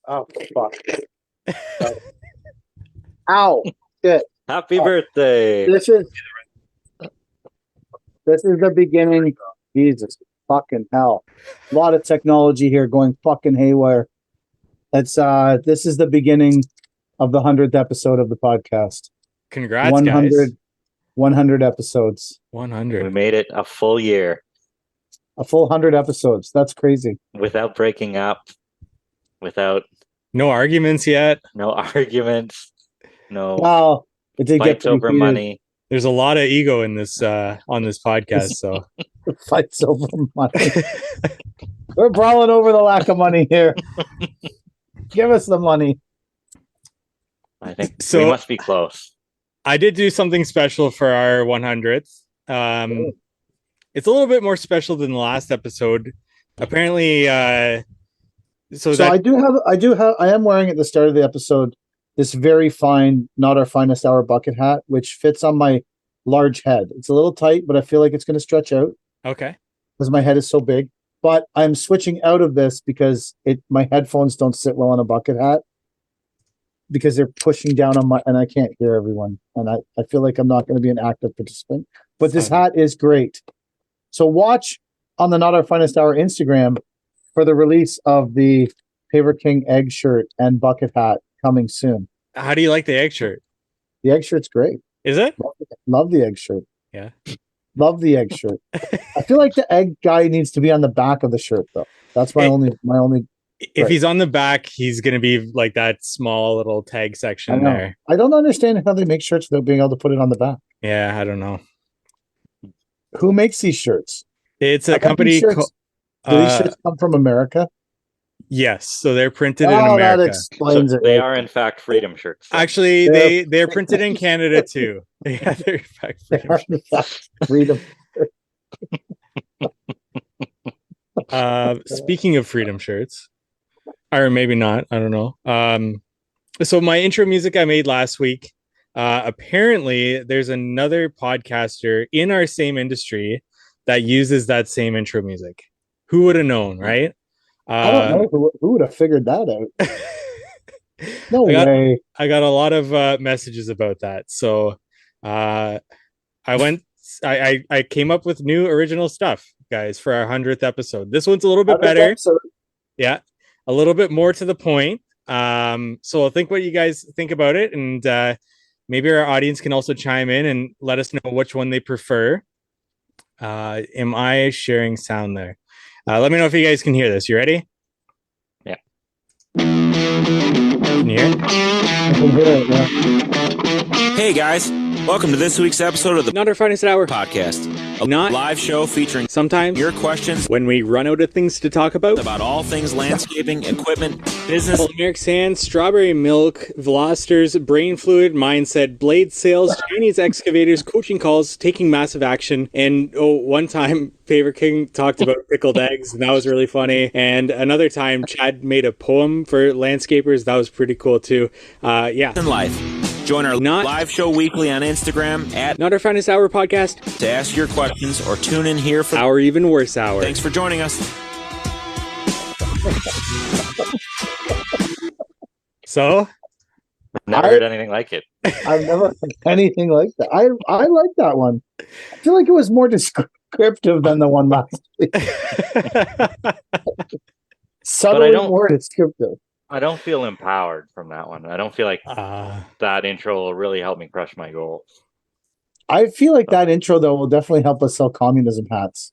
Oh, fuck. Ow. Shit. Happy birthday. This is the beginning. Jesus fucking hell. A lot of technology here going fucking haywire. This is the beginning of the 100th episode of the podcast. Congrats, 100, guys. 100 episodes. 100. We made it a full year A full 100 episodes. That's crazy. without breaking up, without No arguments yet. no arguments, no Wow. It did get fights over heated. money. There's a lot of ego in this on this podcast. So Fights over money. We're brawling over the lack of money here. Give us the money. I think So- we must be close. I did do something special for our 100th. It's a little bit more special than the last episode. Apparently, I am wearing at the start of the episode this very fine, not our finest hour bucket hat, which fits on my large head. It's a little tight, but I feel like it's going to stretch out okay. because my head is so big. But I'm switching out of this because my headphones don't sit well on a bucket hat because they're pushing down on and I can't hear everyone. And I feel like I'm not going to be an active participant. But this hat is great. So watch on the Not Our Finest Hour Instagram for the release of the Paver King egg shirt and bucket hat coming soon. How do you like the egg shirt? The egg shirt's great. Is it? Love the egg shirt. Yeah. Love the egg shirt. I feel like the egg guy needs to be on the back of the shirt though. That's my only If he's on the back, he's going to be like that small little tag section there. I don't understand how they make shirts without being able to put it on the back. Yeah, I don't know. Who makes these shirts? It's a company. Do these shirts come from America? Yes, so they're printed in That America. explains So it. they right are in fact freedom shirts. Actually, they're printed in Canada too. Yeah, they're in fact there. freedom Freedom. Speaking of freedom shirts, or maybe not, I don't know. So my intro music I made last week. Apparently, there's another podcaster in our same industry that uses that same intro music. Who would have known, right? I don't know who would have figured that out. No way. I got a lot of messages about that. So I came up with new original stuff, guys, for our 100th episode. This one's a little bit better. Yeah, a little bit more to the point. So I'll think what you guys think about it, and maybe our audience can also chime in and let us know which one they prefer. Am I sharing sound there? Let me know if you guys can hear this. You ready? Yeah. Can you hear it? I can hear it, yeah. Hey guys, welcome to this week's episode of the Not Our Finest Hour podcast, a Not- live show featuring Sometimes your questions when we run out of things to talk about. about all things landscaping, equipment, business. Polymeric sand, strawberry milk, velocitors, brain fluid, mindset, blade sales, Chinese excavators, coaching calls, taking massive action, and one time Paver King talked about pickled eggs, and that was really funny. And another time Chad made a poem for landscapers, that was pretty cool too. Yeah. In life. Join our Not- live show weekly on Instagram at Not Our Finest Hour podcast, to ask your questions or tune in here for. our even worse hour. Thanks for joining us. So, Never heard anything like it. I've never heard anything like that. I like that one. I feel like it was more descriptive than the one last week. Subtly don't- more descriptive. I don't feel empowered from that one. I don't feel like that intro will really help me crush my goals. I feel like that intro though will definitely help us sell communism hats.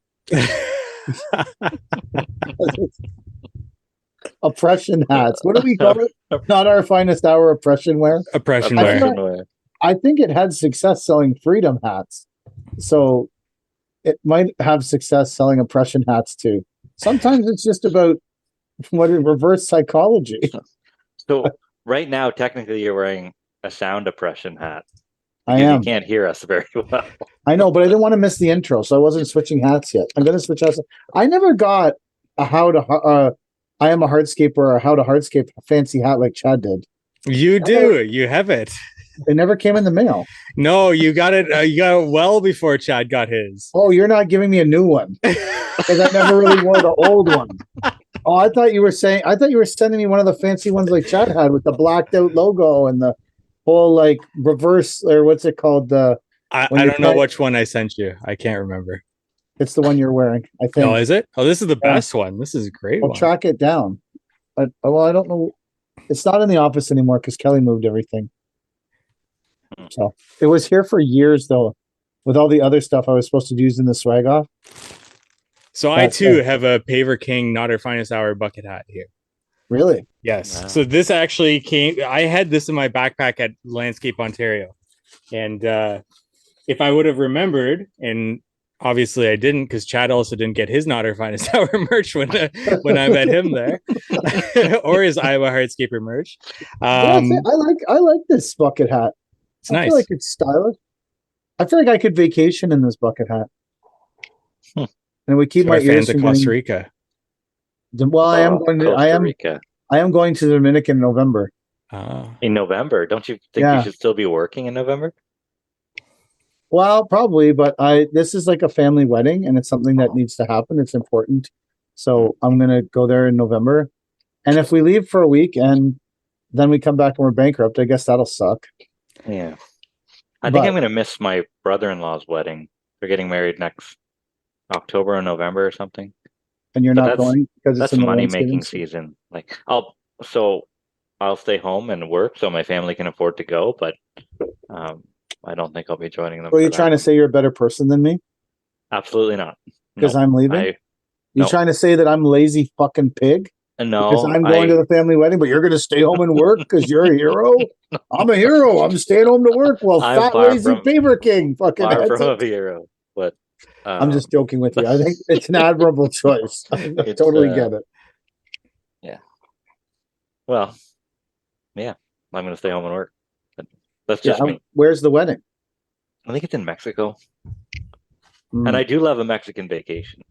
Oppression hats. What do we call it? Not Our Finest Hour oppression wear. oppression I wear. feel I think it had success selling freedom hats. So it might have success selling oppression hats too. Sometimes it's just about reverse psychology. So right now, technically, you're wearing a sound oppression hat. I because am. You can't hear us very well. I know, but I didn't want to miss the intro, so I wasn't switching hats yet. I'm going to switch hats. I never got a I am a hardscaper or a how to hardscape fancy hat like Chad did. You do. You have it. It never came in the mail. No, you got it. You got it well before Chad got his. Oh, you're not giving me a new one because I never really wore the old one. Oh, I thought you were sending me one of the fancy ones like Chad had with the blacked out logo and the whole like reverse, or what's it called? I don't know which one I sent you. I can't remember. It's the one you're wearing, I think. Oh, is it? Oh, this is the best one. This is a great I'll one. track it down. I don't know. It's not in the office anymore because Kelly moved everything. So it was here for years though, with all the other stuff I was supposed to use in the swag off. So I too have a Paver King Not Our Finest Hour bucket hat here. Really? Yes. Wow. So this actually came. I had this in my backpack at Landscape Ontario, and if I would have remembered, and obviously I didn't, because Chad also didn't get his Not Our Finest Hour merch when I met him there, or his Iowa Hardscaper merch. I like this bucket hat. It's nice. I feel like it's stylish. I feel like I could vacation in this bucket hat. And we keep my ears from Costa Rica. Well, I am going to Costa Rica. I am going to the Dominican in November. In November, don't you think you should still be working in November? Well, probably, but this is like a family wedding, and it's something that needs to happen. It's important, so I'm gonna go there in November. And if we leave for a week and then we come back and we're bankrupt, I guess that'll suck. Yeah, I think I'm gonna miss my brother-in-law's wedding. They're getting married next October or November or something. And you're not going because that's money-making season. Like I'll stay home and work so my family can afford to go, but I don't think I'll be joining them. Are you trying to say you're a better person than me? Absolutely not. Because I'm leaving? You trying to say that I'm lazy fucking pig? No. Because I'm going to the family wedding, but you're going to stay home and work because you're a hero? I'm a hero. I'm staying home to work. Well, fat, lazy Paver King fucking far from a hero. But I'm just joking with you. I think it's an admirable choice. I totally get it. Yeah. Well, yeah. I'm going to stay home and work. That's just me. Where's the wedding? I think it's in Mexico. And I do love a Mexican vacation.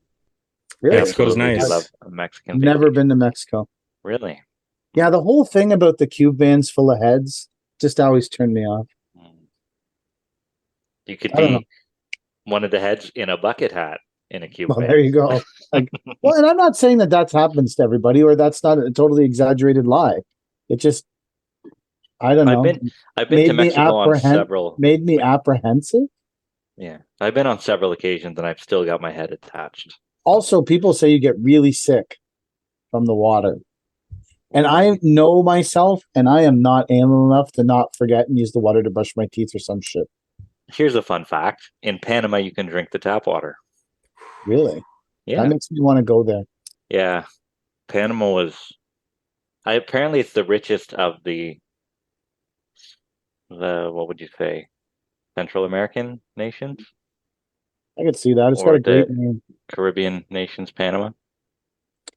Really? Mexico's nice. I love a Mexican Never vacation. been to Mexico. Really? Yeah, the whole thing about the cube vans full of heads just always turned me off. You could be one of the heads in a bucket hat in a cube van. There you go. And I'm not saying that happens to everybody, or that's not a totally exaggerated lie. It just, I don't know. I've been to Mexico on several. Made me apprehensive. Yeah, I've been on several occasions, and I've still got my head attached. Also, people say you get really sick from the water. And I know myself, and I am not animal enough to not forget and use the water to brush my teeth or some shit. Here's a fun fact. In Panama, you can drink the tap water. Really? Yeah. That makes me want to go there. Yeah. Panama was... apparently, it's the richest of the what would you say? Central American nations? I could see that. It's got a great name. Caribbean nations, Panama.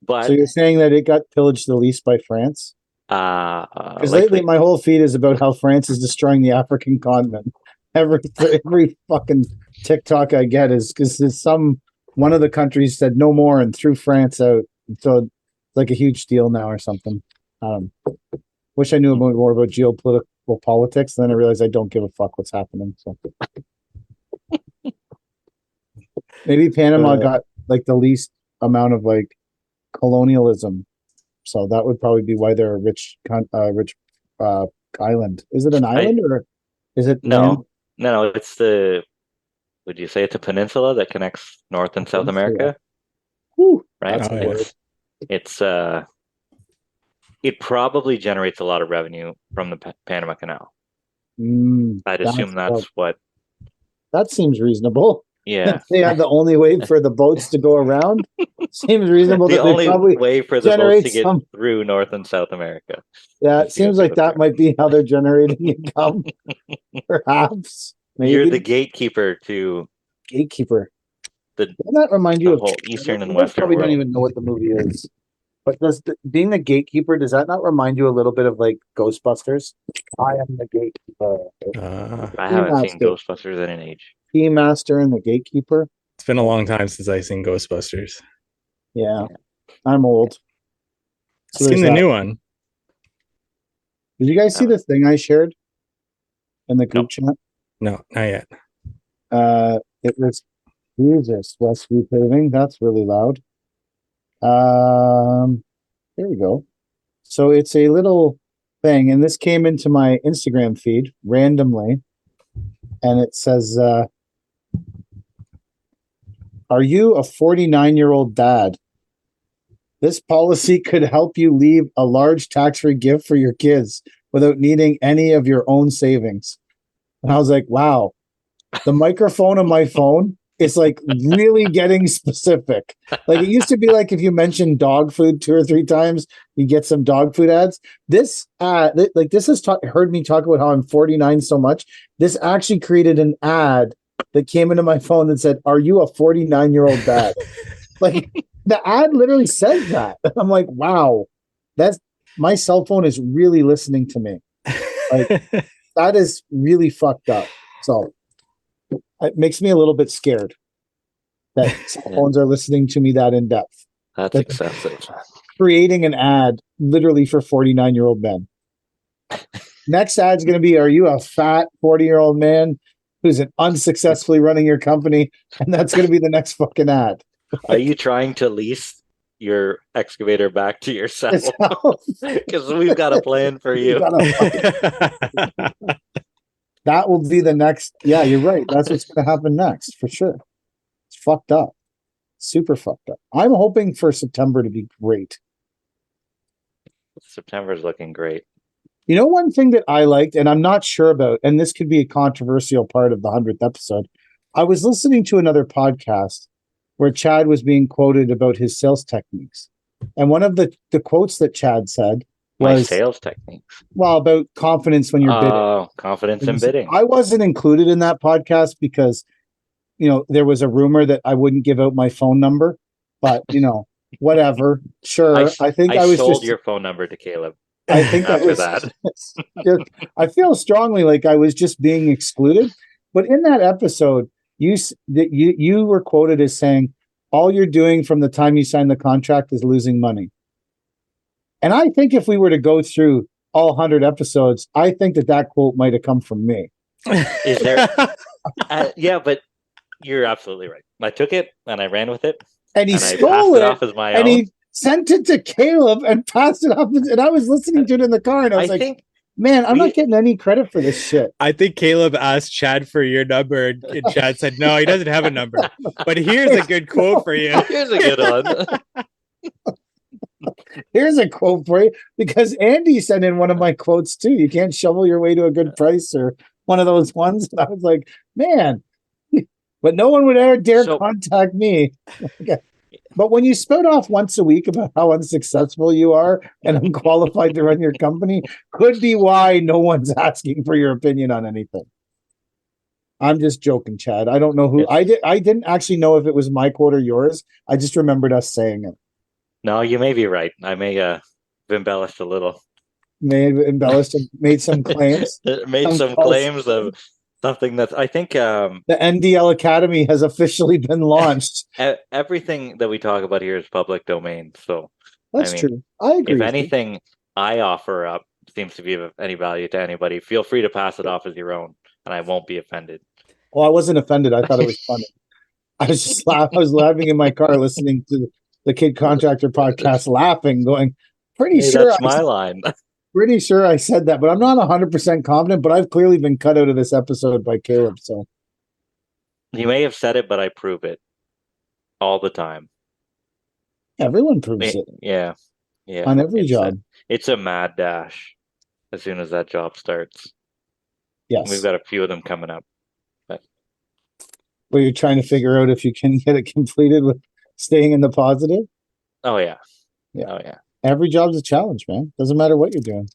But so you're saying that it got pillaged the least by France? Because lately my whole feed is about how France is destroying the African continent. Every fucking TikTok I get is because one of the countries said no more and threw France out. So it's like a huge deal now or something. Wish I knew more about geopolitical politics. Then I realized I don't give a fuck what's happening. So maybe Panama got like the least amount of like colonialism, so that would probably be why they're a rich island. Is it an island or is it land? No, it's would you say it's a peninsula that connects North and South America? Whew, right. It probably generates a lot of revenue from the Panama Canal. I'd assume that's what. That seems reasonable. Yeah, they have the only way for the boats to go around. Seems reasonable. The only way for the boats to get through North and South America. Yeah, it seems like that might be how they're generating income. Perhaps. Maybe. You're the gatekeeper to. Gatekeeper. Doesn't that remind you of whole Eastern and Western probably world? Don't even know what the movie is. But being the gatekeeper, does that not remind you a little bit of like Ghostbusters? I am the gatekeeper. I haven't seen Ghostbusters in an age. Master and the gatekeeper. It's been a long time since I've seen Ghostbusters. Yeah. I'm old. So seen the new one. Did you guys see the thing I shared in the group chat? No, not yet. It was Jesus, Westview paving. That's really loud. There we go. So it's a little thing, and this came into my Instagram feed randomly, and it says, "Are you a 49-year-old dad? This policy could help you leave a large tax-free gift for your kids without needing any of your own savings." And I was like, wow, the microphone on my phone is like really getting specific. Like it used to be like if you mentioned dog food 2 or 3 times, you get some dog food ads. This like this has heard me talk about how I'm 49 so much. This actually created an ad that came into my phone that said, "Are you a 49-year-old dad?" Like the ad literally says that. I'm like, wow, that's my cell phone is really listening to me. Like that is really fucked up. So it makes me a little bit scared that cell phones are listening to me that in depth. That's excessive. Creating an ad literally for 49-year-old men. Next ad's going to be, "Are you a fat 40-year-old man who's unsuccessfully running your company?" And that's going to be the next fucking ad. Are you trying to lease your excavator back to yourself? Because we've got a plan for you. That will be the next. Yeah, you're right. That's what's going to happen next for sure. It's fucked up. Super fucked up. I'm hoping for September to be great. September's looking great. You know, one thing that I liked, and I'm not sure about, and this could be a controversial part of the 100th episode. I was listening to another podcast where Chad was being quoted about his sales techniques. And one of the quotes that Chad said was, my sales techniques. Well, about confidence when you're bidding. Oh, confidence in bidding. I wasn't included in that podcast because, you know, there was a rumor that I wouldn't give out my phone number, but you know, whatever. Sure. I think I was sold just your phone number to Caleb. I think after that. I feel strongly like I was just being excluded. But in that episode, you were quoted as saying, "All you're doing from the time you sign the contract is losing money." And I think if we were to go through all 100 episodes, I think that quote might have come from me. Is there? Yeah, but you're absolutely right. I took it and I ran with it. And he stole it off as my and own. he sent it to Caleb and passed it off. And I was listening to it in the car and I was man, I'm not getting any credit for this shit. I think Caleb asked Chad for your number and Chad said, no, he doesn't have a number. But here's a good quote for you. Here's a good one. Here's a quote for you because Andy sent in one of my quotes too. You can't shovel your way to a good price or one of those ones. And I was like, man, but no one would ever dare contact me. But when you spout off once a week about how unsuccessful you are and unqualified to run your company, could be why no one's asking for your opinion on anything. I'm just joking, Chad. I don't know who I didn't actually know if it was my quote or yours. I just remembered us saying it. No, you may be right. I may have embellished a little. May have embellished and made some claims. Made some claims of something that I think the NDL Academy has officially been launched. Everything that we talk about here is public domain. So that's true. I agree. If anything I offer up seems to be of any value to anybody, feel free to pass it off as your own, and I won't be offended. Well, I wasn't offended. I thought it was funny. I was just I was laughing in my car listening to the Kid Contractor podcast, laughing, going, pretty sure that's my line. Pretty sure I said that, but I'm not 100% confident, but I've clearly been cut out of this episode by Caleb. So you may have said it, but I prove it all the time. Everyone proves it. Yeah. On every job. It's a mad dash as soon as that job starts. Yes. We've got a few of them coming up. Where you're trying to figure out if you can get it completed with staying in the positive. Oh yeah. Oh yeah. Every job's a challenge, man. Doesn't matter what you're doing.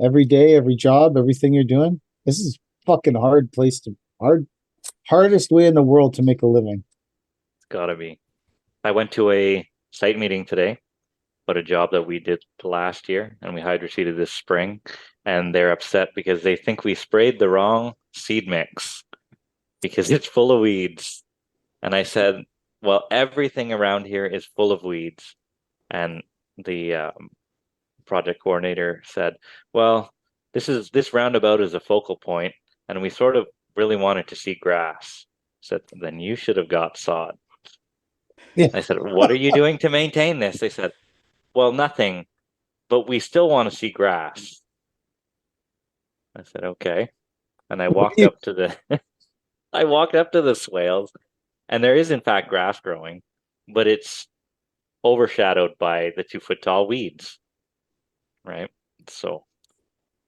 Every day, every job, everything you're doing. This is fucking hardest way in the world to make a living. It's gotta be. I went to a site meeting today, but a job that we did last year, and we hydroseeded this spring, and they're upset because they think we sprayed the wrong seed mix because it's full of weeds. And I said, well, everything around here is full of weeds. And the project coordinator said, well, this roundabout is a focal point, and we sort of really wanted to see grass. I said, then you should have got sod. Yeah. I said, what are you doing to maintain this? They said, well, nothing, but we still want to see grass. I said, okay. And I walked up to the I walked up to the swales, and there is in fact grass growing, but it's overshadowed by the 2 foot tall weeds. Right. So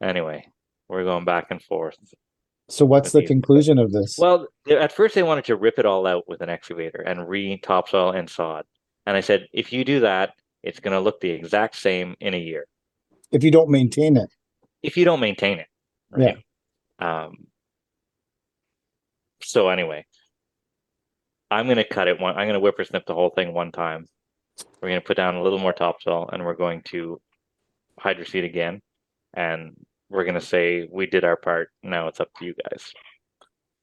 anyway, we're going back and forth. So what's the conclusion of this? Well, at first they wanted to rip it all out with an excavator and re-topsoil and sod. And I said, if you do that, it's going to look the exact same in a year. If you don't maintain it. If you don't maintain it. Right? Yeah. So anyway, I'm going to cut it I'm going to whipper snip the whole thing one time. We're going to put down a little more topsoil, and we're going to hydroseed again. And we're going to say we did our part. Now it's up to you guys.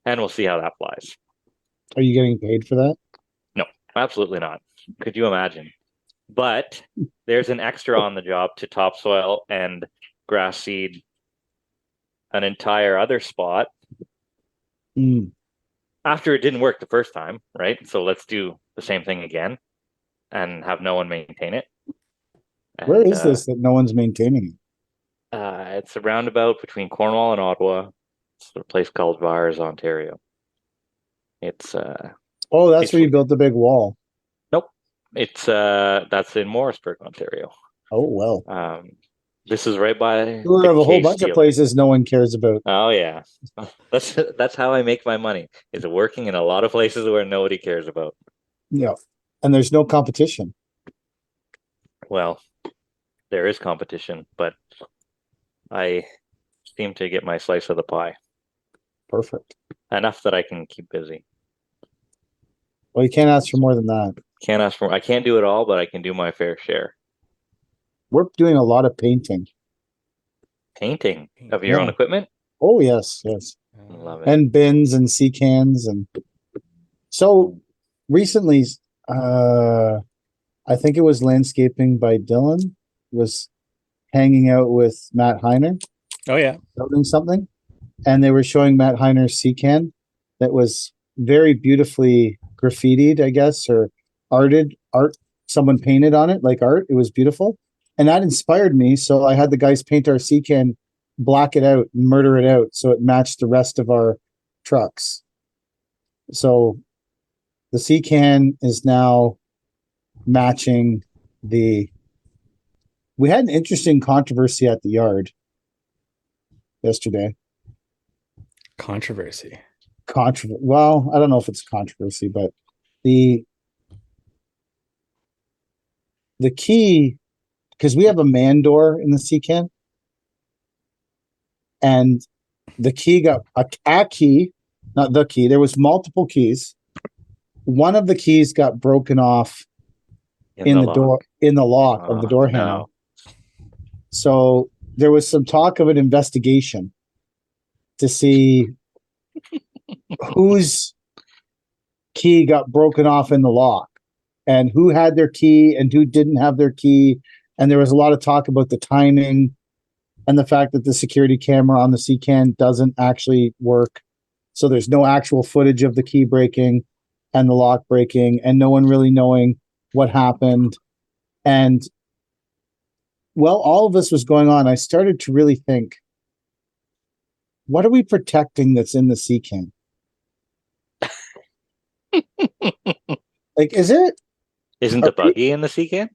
And we'll see how that flies. Are you getting paid for that? No, absolutely not. Could you imagine? But there's an extra on the job to topsoil and grass seed an entire other spot. After it didn't work the first time, right? So let's do the same thing again and have no one maintain it. And, where is this that no one's maintaining it? It's a roundabout between Cornwall and Ottawa. It's a place called Vars, Ontario. It's oh, that's where you built the big wall. Nope. It's that's in Morrisburg, Ontario. Oh well. This is right by we have a whole bunch of places no one cares about. Oh yeah. That's how I make my money, is working in a lot of places where nobody cares about. Yeah. And there's no competition. Well, there is competition, but I seem to get my slice of the pie. Perfect. Enough that I can keep busy. Well, you can't ask for more than that. I can't do it all, but I can do my fair share. We're doing a lot of painting. Painting of your own equipment? Oh, yes, yes. Love it. And bins and sea cans. And so recently, I think it was Landscaping by Dylan was hanging out with Matt Heiner. Oh, yeah. Building something. And they were showing Matt Heiner's sea can that was very beautifully graffitied, I guess, or art. Someone painted on it like art. It was beautiful. And that inspired me. So I had the guys paint our sea can, black it out, and murder it out so it matched the rest of our trucks. So the sea can is now matching we had an interesting controversy at the yard yesterday. Controversy. Well, I don't know if it's controversy, but the key, because we have a man door in the sea can, and the key got a key, not the key. There was multiple keys. One of the keys got broken off in the door, in the lock of the door handle. So there was some talk of an investigation to see whose key got broken off in the lock and who had their key and who didn't have their key. And there was a lot of talk about the timing and the fact that the security camera on the sea can doesn't actually work. So there's no actual footage of the key breaking and the lock breaking and no one really knowing what happened. And while all of this was going on, I started to really think, what are we protecting that's in the sea can? Like, isn't the buggy in the sea can?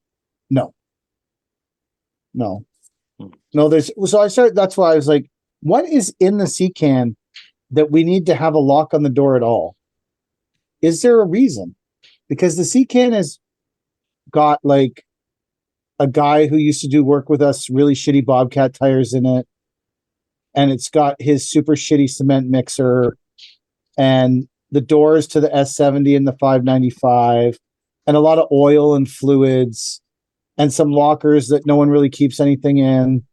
No. That's why I was like, what is in the sea can that we need to have a lock on the door at all? Is there a reason? Because the sea can has got like a guy who used to do work with us, really shitty Bobcat tires in it. And it's got his super shitty cement mixer and the doors to the S70 and the 595 and a lot of oil and fluids and some lockers that no one really keeps anything in.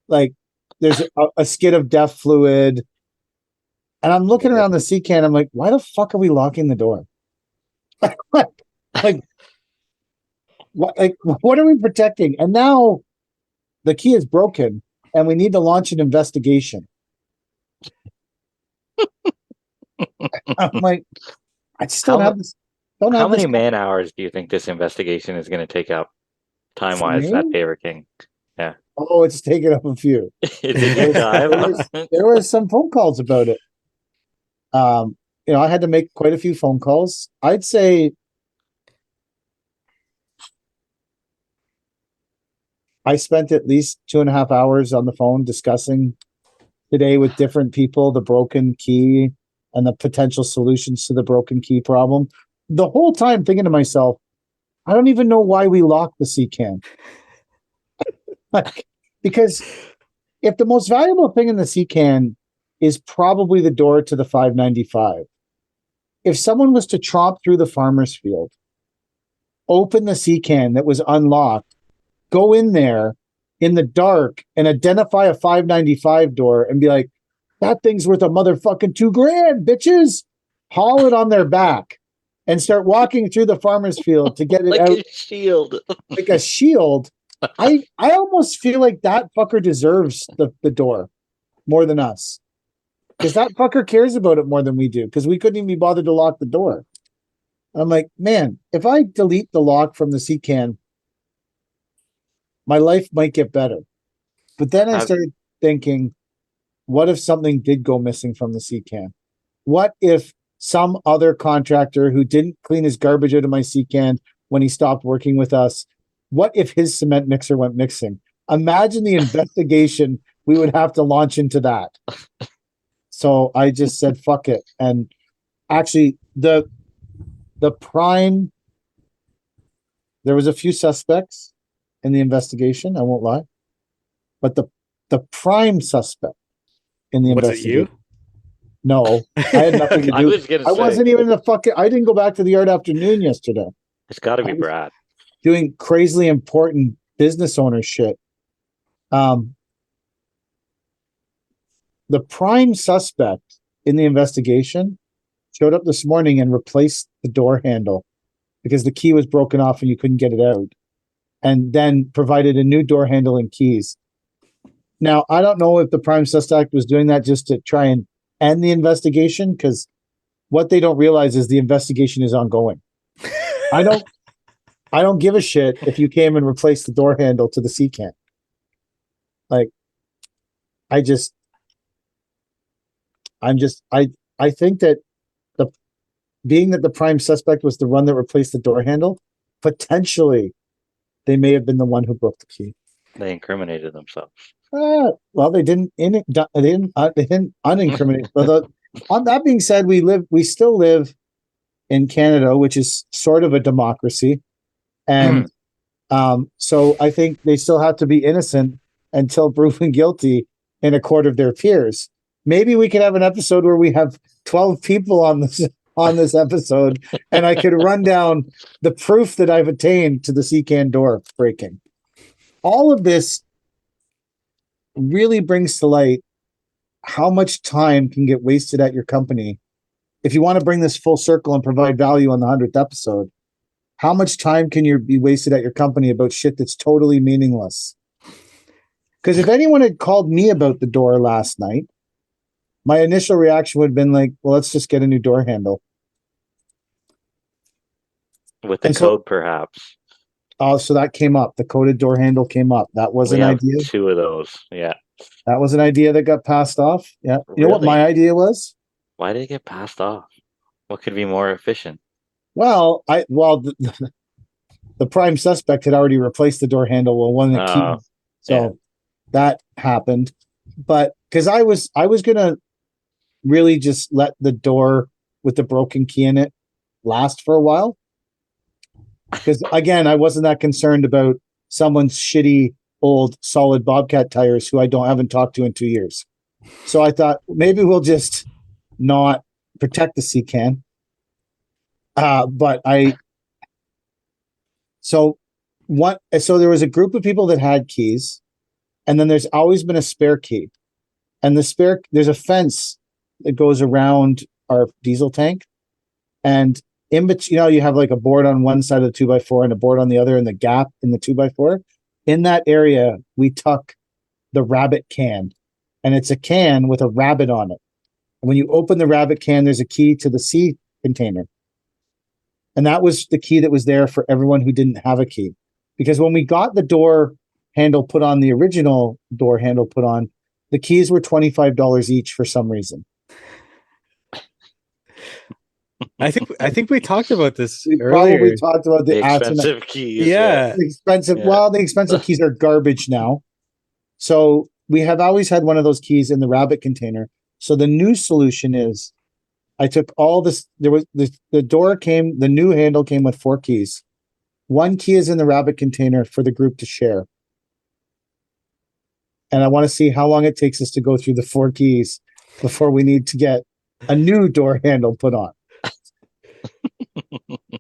Like there's a skid of DEF fluid. And I'm looking around the sea can. I'm like, why the fuck are we locking the door? What are we protecting? And now the key is broken and we need to launch an investigation. I'm like, I just don't have this. Don't How have this many man hours do you think this investigation is going to take up time-wise me? at Paver King? Yeah. Oh, it's taken up a few. Is it your time? There was some phone calls about it. I had to make quite a few phone calls. I'd say I spent at least 2.5 hours on the phone discussing today with different people the broken key and the potential solutions to the broken key problem. The whole time thinking to myself, I don't even know why we locked the CCAN. Because if the most valuable thing in the CCAN is probably the door to the 595, if someone was to tromp through the farmer's field, open the CCAN that was unlocked, go in there in the dark and identify a 595 door and be like, that thing's worth a motherfucking $2,000, bitches. Haul it on their back and start walking through the farmer's field to get it like out a shield. like a shield. I almost feel like that fucker deserves the door more than us. Because that fucker cares about it more than we do. Because we couldn't even be bothered to lock the door. I'm like, man, if I delete the lock from the CCAN, my life might get better. But then I started thinking, what if something did go missing from the CCAN? What if some other contractor who didn't clean his garbage out of my CCAN when he stopped working with us, what if his cement mixer went mixing? Imagine the investigation we would have to launch into that. So I just said, fuck it. And actually, the prime, there was a few suspects in the investigation, I won't lie. But the prime suspect in the investigation. Was it you? No, I had nothing to do. I wasn't even in the fucking. I didn't go back to the yard afternoon yesterday. It's got to be Brad doing crazily important business owner shit. The prime suspect in the investigation showed up this morning and replaced the door handle because the key was broken off and you couldn't get it out, and then provided a new door handle and keys. Now, I don't know if the prime suspect was doing that just to try and end the investigation, because what they don't realize is the investigation is ongoing. I don't give a shit if you came and replaced the door handle to the CCAN. Like, I think that being that the prime suspect was the one that replaced the door handle, potentially they may have been the one who broke the key. They incriminated themselves. Well, they didn't unincriminate. But on that being said, we still live in Canada, which is sort of a democracy, and so I think they still have to be innocent until proven guilty in a court of their peers. Maybe we could have an episode where we have 12 people on this episode, and I could run down the proof that I've attained to the CCAN door breaking. All of this really brings to light how much time can get wasted at your company. If you want to bring this full circle and provide value on the 100th episode, how much time can you be wasted at your company about shit that's totally meaningless? Because if anyone had called me about the door last night, my initial reaction would have been like, well, let's just get a new door handle. With the code, perhaps. Oh, so that came up. The coded door handle came up. That was an idea. 2 of those. Yeah. That was an idea that got passed off. Yeah. You know what my idea was? Why did it get passed off? What could be more efficient? Well, the prime suspect had already replaced the door handle with one of the keys. So that happened. But because I was gonna really just let the door with the broken key in it last for a while. Because again, I wasn't that concerned about someone's shitty old solid Bobcat tires who I haven't talked to in 2 years. So I thought maybe we'll just not protect the CCAN. So there was a group of people that had keys, and then there's always been a spare key. And there's a fence that goes around our diesel tank, and in between, you have like a board on one side of the 2x4 and a board on the other, and the gap in the 2x4. In that area, we tuck the rabbit can, and it's a can with a rabbit on it. And when you open the rabbit can, there's a key to the C container. And that was the key that was there for everyone who didn't have a key. Because when we got the door handle put on, the original door handle put on, the keys were $25 each for some reason. I think we talked about this We earlier. probably talked about The the expensive keys. Yeah. the expensive. Yeah. Well, the expensive keys are garbage now. So we have always had one of those keys in the rabbit container. So the new solution is, I took all this. There was the door came. The new handle came with 4 keys. 1 key is in the rabbit container for the group to share. And I want to see how long it takes us to go through the 4 keys before we need to get a new door handle put on.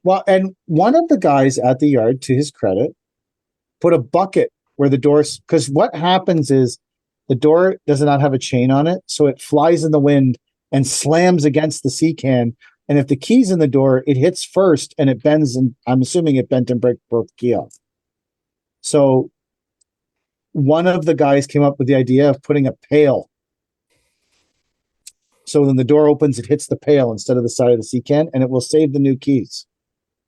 Well, and one of the guys at the yard, to his credit, put a bucket where the doors, because what happens is the door does not have a chain on it, so it flies in the wind and slams against the sea can. And if the key's in the door, it hits first and it bends, and I'm assuming it bent and broke the key off. So one of the guys came up with the idea of putting a pail. So when the door opens, it hits the pail instead of the side of the sea can, and it will save the new keys.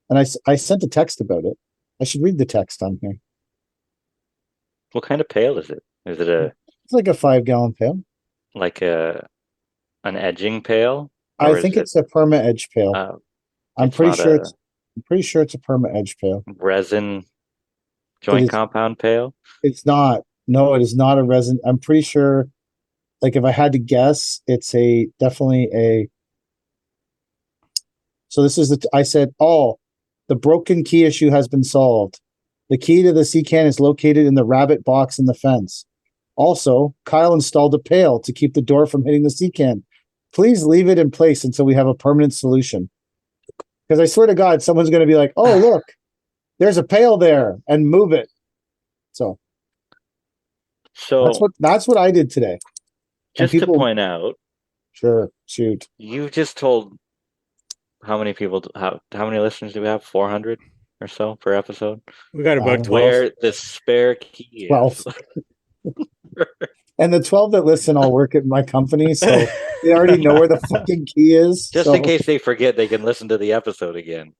And I sent a text about it. I should read the text on here. What kind of pail is it? Is it It's like a 5-gallon pail. an edging pail? I Or think is it's a perma edge pail. I'm it's pretty not sure a- it's I'm pretty sure it's a perma edge pail. resin joint is- compound pail? It's not. No, it is not a resin. I'm pretty sure, like if I had to guess, it's definitely a. So this is I said, the broken key issue has been solved. The key to the sea can is located in the rabbit box in the fence. Also, Kyle installed a pail to keep the door from hitting the sea can. Please leave it in place until we have a permanent solution. Because I swear to God, someone's going to be like, "Oh, look, there's a pail there," and move it. So So that's what I did today. just to point out, Sure, shoot. you just told how many people, how many listeners do we have? 400 or so per episode? We got about 12. Where the spare key is. 12. And the 12 that listen all work at my company, so they already know where the fucking key is. Just so in case they forget, they can listen to the episode again.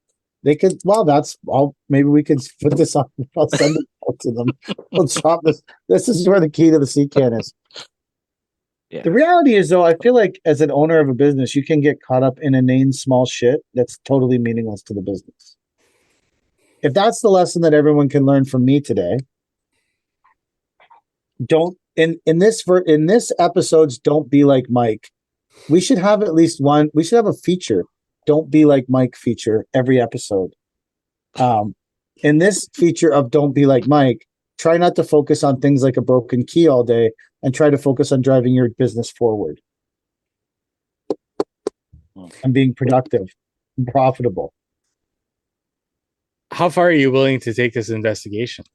they could. Well, that's all. Maybe we could put this on. I'll send it out to them. We'll drop this. This is where the key to the sea can is. Yeah. The reality is, though, I feel like as an owner of a business, you can get caught up in inane small shit that's totally meaningless to the business. If that's the lesson that everyone can learn from me today, don't in this episodes, don't be like Mike. We should have at least one. We should have a feature. Don't be like Mike feature every episode. In this feature of Don't Be Like Mike, try not to focus on things like a broken key all day and try to focus on driving your business forward and being productive and profitable. How far are you willing to take this investigation?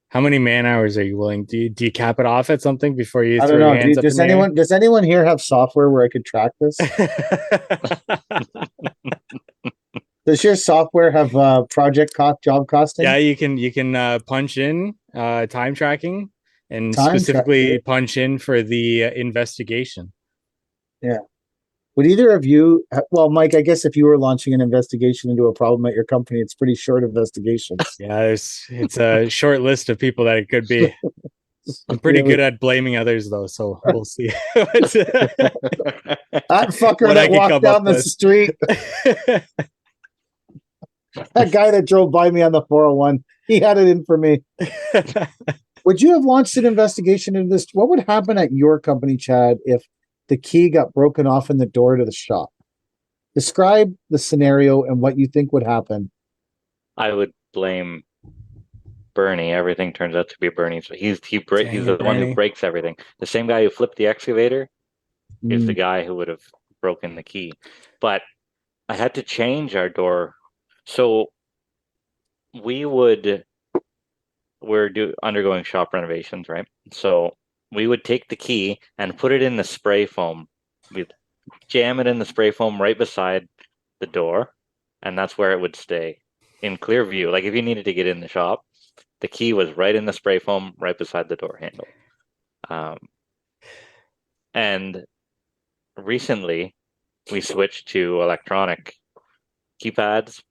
How many man hours are you willing? Do you cap it off at something before you I throw don't your know. hands up Does in the air? does anyone here have software where I could track this? Does your software have project cost, job costing? Yeah, you can punch in time tracking and Time specifically tracking. punch in for the investigation. Yeah. Would either of you, well, Mike, I guess if you were launching an investigation into a problem at your company, it's pretty short investigation. Yeah, it's a short list of people that it could be. I'm pretty good at blaming others, though, so we'll see. That fucker What I that can walked come down up the with. street, that guy that drove by me on the 401, he had it in for me. Would you have launched an investigation into this? What would happen at your company, Chad, if the key got broken off in the door to the shop? Describe the scenario and what you think would happen. I would blame Bernie. Everything turns out to be Bernie's. He's the one Bernie. who breaks everything. The same guy who flipped the excavator is the Mm. guy who would have broken the key. But I had to change our door. So we're undergoing shop renovations, right? So we would take the key and put it in the spray foam. We'd jam it in the spray foam right beside the door, and that's where it would stay in clear view. Like if you needed to get in the shop, the key was right in the spray foam right beside the door handle. And recently we switched to electronic keypads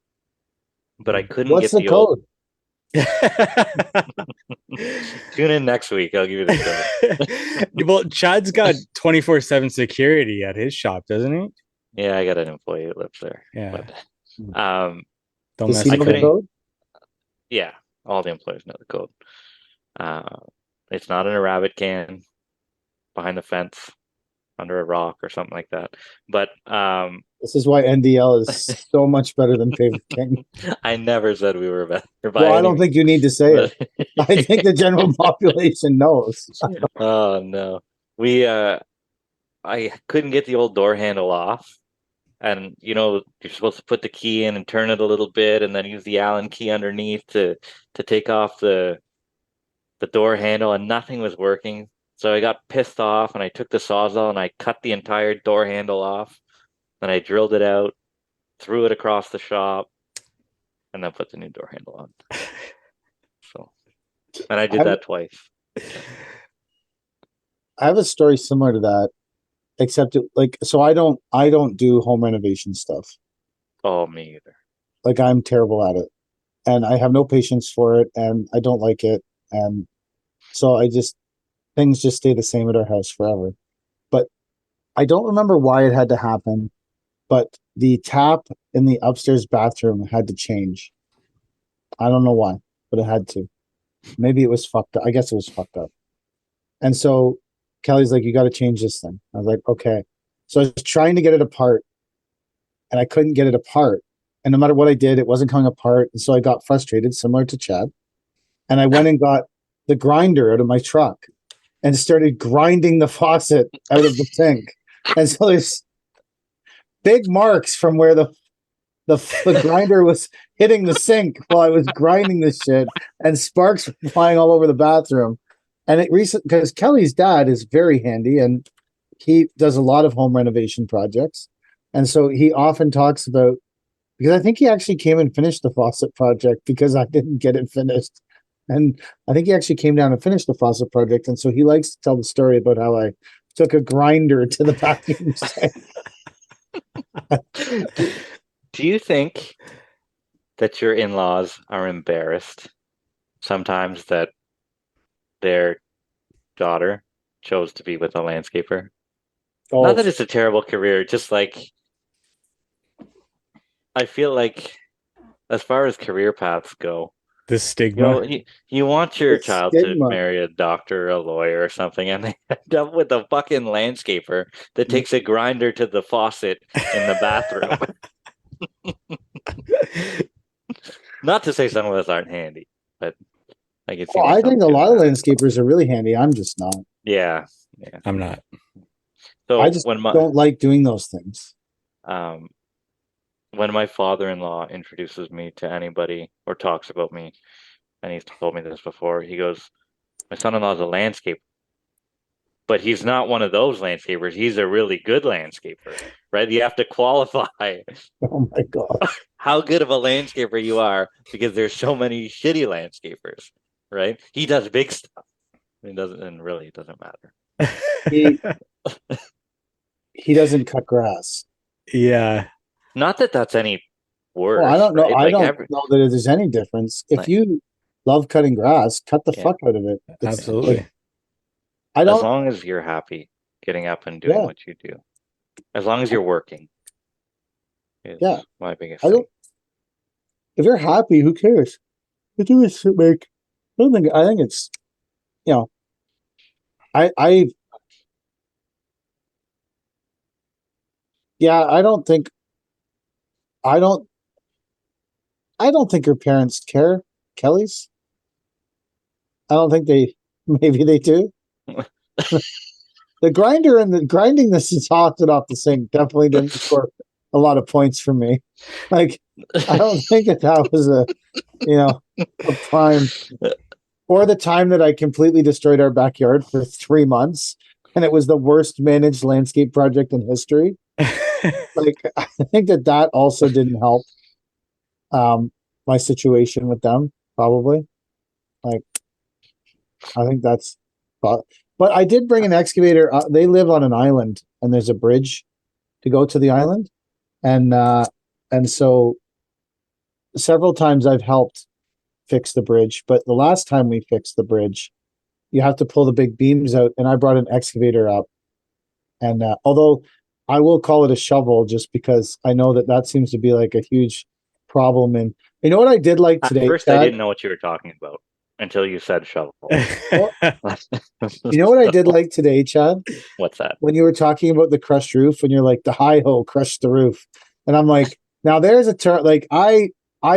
but I couldn't What's get the the old. code? Tune in next week. I'll give you the code. Well, Chad's got 24/7 security at his shop, doesn't he? Yeah, I got an employee that lives there. Yeah. But Don't Does mess he I know with the couldn't- him. code? yeah, all the employees know the code. It's not in a rabbit can behind the fence under a rock or something like that. But This is why NDL is so much better than Favorite King. I never said we were better. Well, I don't think you need to say it. I think the general population knows. Oh no. I couldn't get the old door handle off. And you're supposed to put the key in and turn it a little bit and then use the Allen key underneath to take off the door handle, and nothing was working. So I got pissed off and I took the Sawzall and I cut the entire door handle off. Then I drilled it out, threw it across the shop, and then put the new door handle on. So, and I did that twice. I have a story similar to that, except so I don't do home renovation stuff. Oh, me either. Like, I'm terrible at it, and I have no patience for it, and I don't like it, and so things just stay the same at our house forever. But I don't remember why it had to happen, but the tap in the upstairs bathroom had to change. I don't know why, but it had to. Maybe it was fucked up. I guess it was fucked up. And so Kelly's like, you got to change this thing. I was like, okay. So I was trying to get it apart, and I couldn't get it apart. And no matter what I did, it wasn't coming apart. And so I got frustrated, similar to Chad. And I went and got the grinder out of my truck and started grinding the faucet out of the sink. And so there's big marks from where the grinder was hitting the sink while I was grinding this shit, and sparks were flying all over the bathroom. And because Kelly's dad is very handy and he does a lot of home renovation projects. And so he often talks about, because I think he actually came and finished the faucet project because I didn't get it finished. And I think he actually came down and finished the faucet project. And so he likes to tell the story about how I took a grinder to the bathroom sink. Do you think that your in-laws are embarrassed sometimes that their daughter chose to be with a landscaper? Oh, Not that it's a terrible career, just like I feel like as far as career paths go, The stigma. you want your The child stigma. to marry a doctor or a lawyer or something, and they end up with a fucking landscaper that takes a grinder to the faucet in the bathroom. Not to say some of us aren't handy, but I can see. Well, I myself think a doing lot of that. landscapers are really handy. I'm just not. Yeah. I'm not. So I just don't like doing those things. When my father-in-law introduces me to anybody or talks about me, and he's told me this before, he goes, "My son-in-law is a landscaper, but he's not one of those landscapers. He's a really good landscaper, right? You have to qualify Oh my God. how good of a landscaper you are because there's so many shitty landscapers, right? He does big stuff. It doesn't matter. He doesn't cut grass. Yeah. Not that that's any worse. Well, I don't know. right? I Like don't know that there's any difference. If you love cutting grass, cut the fuck out of it. Absolutely. I as don't. long as you're happy getting up and doing what you do, as long as you're working, is my biggest thing. If you're happy, who cares? I think it's like. I think it's. I don't think. I don't think her parents care, Kelly's. I don't think they. Maybe they do. The grinder and the grinding this is off the sink definitely didn't score a lot of points for me. Like, I don't think that was a prime. Or the time that I completely destroyed our backyard for 3 months, and it was the worst managed landscape project in history. Like, I think that also didn't help my situation with them, probably. Like, I think that's, but I did bring an excavator. They live on an island, and there's a bridge to go to the island, and so several times I've helped fix the bridge, but the last time we fixed the bridge, you have to pull the big beams out, and I brought an excavator up. And although I will call it a shovel, just because I know that seems to be like a huge problem. And you know what I did like today, At first, Chad? I didn't know what you were talking about until you said shovel. You know what I did like today, Chad? What's that? When you were talking about the crushed roof, when you're like, the high ho crushed the roof. And I'm like, now there's a term, like I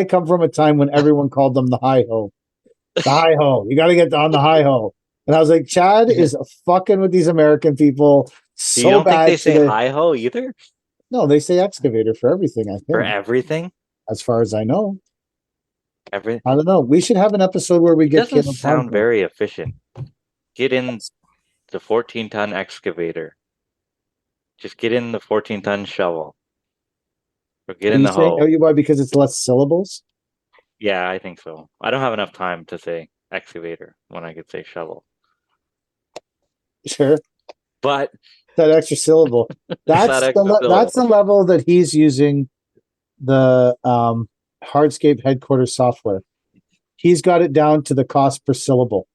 come from a time when everyone called them the high ho. The high ho. You got to get on the high ho. And I was like, Chad is fucking with these American people so You don't bad. think they say hi ho either? No, they say excavator for everything, I think. For everything? As far as I know. Everything? I don't know. We should have an episode where we It get doesn't sound very efficient. Get in the 14-ton excavator. Just get in the 14-ton shovel. Or get in the hoe. Oh, why? Because it's less syllables? Yeah, I think so. I don't have enough time to say excavator when I could say shovel. Sure. But that extra syllable. That's the level that he's using the Hardscape headquarters software. He's got it down to the cost per syllable.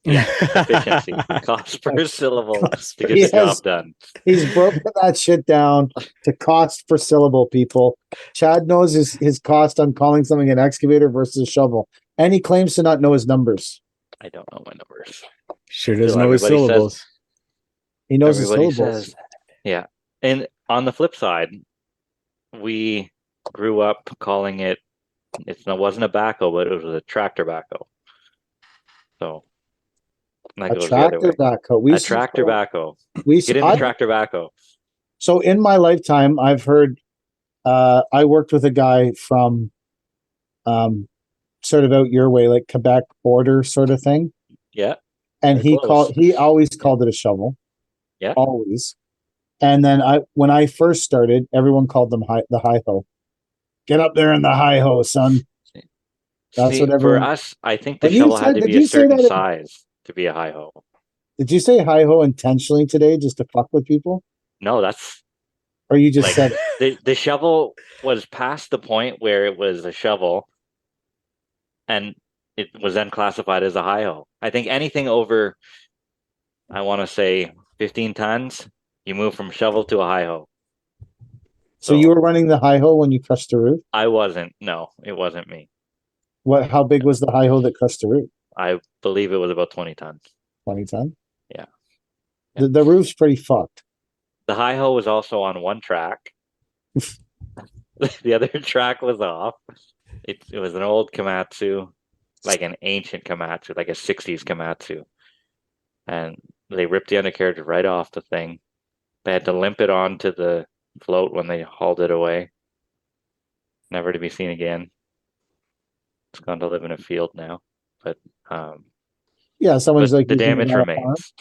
Yeah, efficiency. Cost per syllable to get the job done. He's broken that shit down to cost per syllable, people. Chad knows his cost on calling something an excavator versus a shovel. And he claims to not know his numbers. I don't know my numbers. Sure doesn't know his syllables. He knows his syllables. Yeah. And on the flip side, we grew up calling it, it wasn't a backhoe, but it was a tractor backhoe. So that goes the other way. Backhoe. A tractor backhoe. Get in the tractor backhoe. So in my lifetime, I've heard, I worked with a guy from sort of out your way, like Quebec border sort of thing. Yeah. And he always called it a shovel. Yeah. Always. And then when I first started, everyone called them the high ho. Get up there in the high ho, son. That's what everyone. For us, I think the shovel had to be a certain size to be a high ho. Did you say high ho intentionally today just to fuck with people? No, that's. Or you just said the shovel was past the point where it was a shovel, and it was then classified as a high ho. I think anything over, I want to say 15 tons, you move from shovel to a high ho. So you were running the high ho when you crushed the roof? I wasn't. No, it wasn't me. How big was the high ho that crushed the roof? I believe it was about 20 tons. 20 tons? Yeah. The roof's pretty fucked. The high ho was also on one track. The other track was off. It was an old Komatsu, like an ancient Komatsu, like a 60s Komatsu. And they ripped the undercarriage right off the thing. They had to limp it onto the float when they hauled it away. Never to be seen again. It's gone to live in a field now. But yeah, someone's like the damage remains.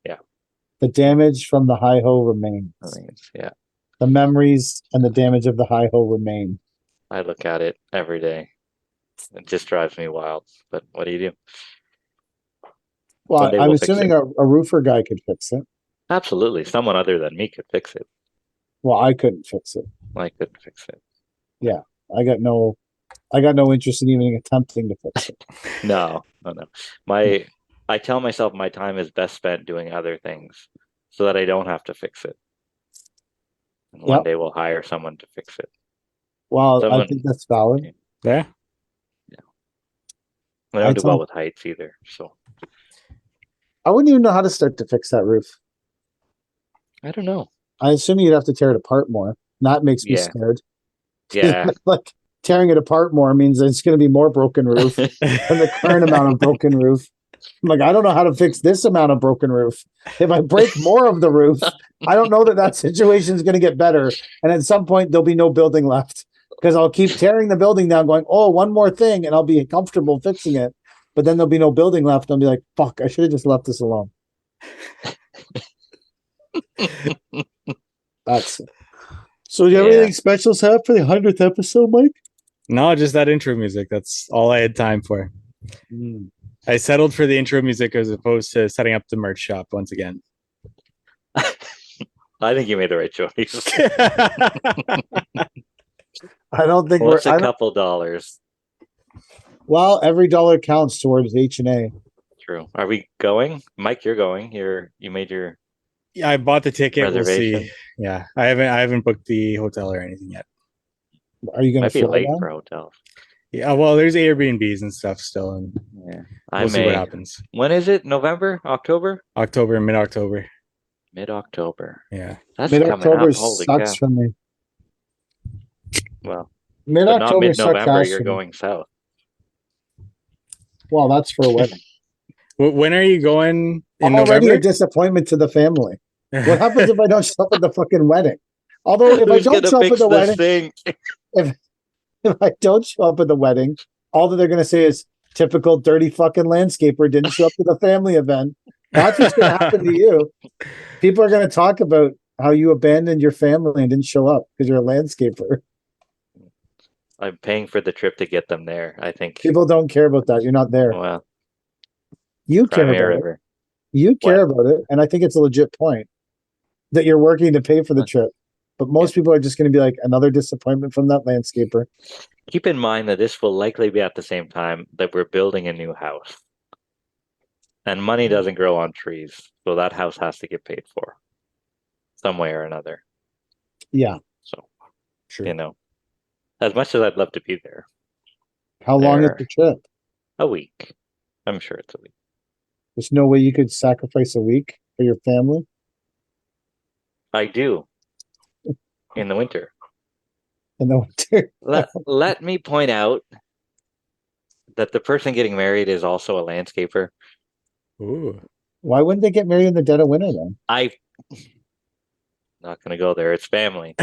Yeah. The damage from the high ho remains. Yeah. The memories and the damage of the high ho remain. I look at it every day. It just drives me wild. But what do you do? Well, I'm assuming a roofer guy could fix it. Absolutely. Someone other than me could fix it. Well, I couldn't fix it. I couldn't fix it. Yeah. I got no interest in even attempting to fix it. No. I tell myself my time is best spent doing other things so that I don't have to fix it. And one day we'll hire someone to fix it. Well, I think that's valid. Yeah. I don't do well with heights either, so I wouldn't even know how to start to fix that roof. I don't know. I assume you'd have to tear it apart more. That makes me scared. Yeah. Like tearing it apart more means it's going to be more broken roof than the current amount of broken roof. I'm like, I don't know how to fix this amount of broken roof. If I break more of the roof, I don't know that situation is going to get better. And at some point, there'll be no building left because I'll keep tearing the building down going, oh, one more thing, and I'll be comfortable fixing it. But then there'll be no building left. I'll be like, fuck, I should have just left this alone. That's it. So do you have anything special set up for the 100th episode, Mike? No, just that intro music. That's all I had time for. I settled for the intro music as opposed to setting up the merch shop once again. I think you made the right choice. I don't think What's we're. a couple dollars? Well, every dollar counts towards H&A. True. Are we going? Mike, you're going. You made your Yeah, I bought the ticket. We'll reservation. see. Yeah, I haven't booked the hotel or anything yet. Are you going Might to be fly late down? for hotels. Yeah, well, there's Airbnbs and stuff still, and Yeah. I we'll see what may. happens. When is it? November? October? October, mid-October. Mid-October. Yeah. That's coming Mid-October up. Holy sucks cow. for me. Well, but not Mid-October sucks mid-November. ass You're for me. going south. Well, that's for a wedding. When are you going? In I'm already November? a disappointment to the family. What happens if I don't show up at the fucking wedding? Although if I Who's don't gonna show up fix at the this wedding, thing? if I don't show up at the wedding, all that they're going to say is typical dirty fucking landscaper didn't show up to the family event. That's what's going to happen to you. People are going to talk about how you abandoned your family and didn't show up because you're a landscaper. I'm paying for the trip to get them there. I think. People don't care about that. You're not there. Well, You care Crimea about it. River. You care What? about it. And I think it's a legit point that you're working to pay for the trip. But most people are just going to be like, another disappointment from that landscaper. Keep in mind that this will likely be at the same time that we're building a new house. And money doesn't grow on trees. So that house has to get paid for some way or another. Yeah. So, Sure. you know, as much as I'd love to be there, How long is There. the trip? a week. I'm sure it's a week. There's no way you could sacrifice a week for your family. I do. In the winter. In the winter. Let me point out that the person getting married is also a landscaper. Ooh. Why wouldn't they get married in the dead of winter then? I not gonna go there. It's family.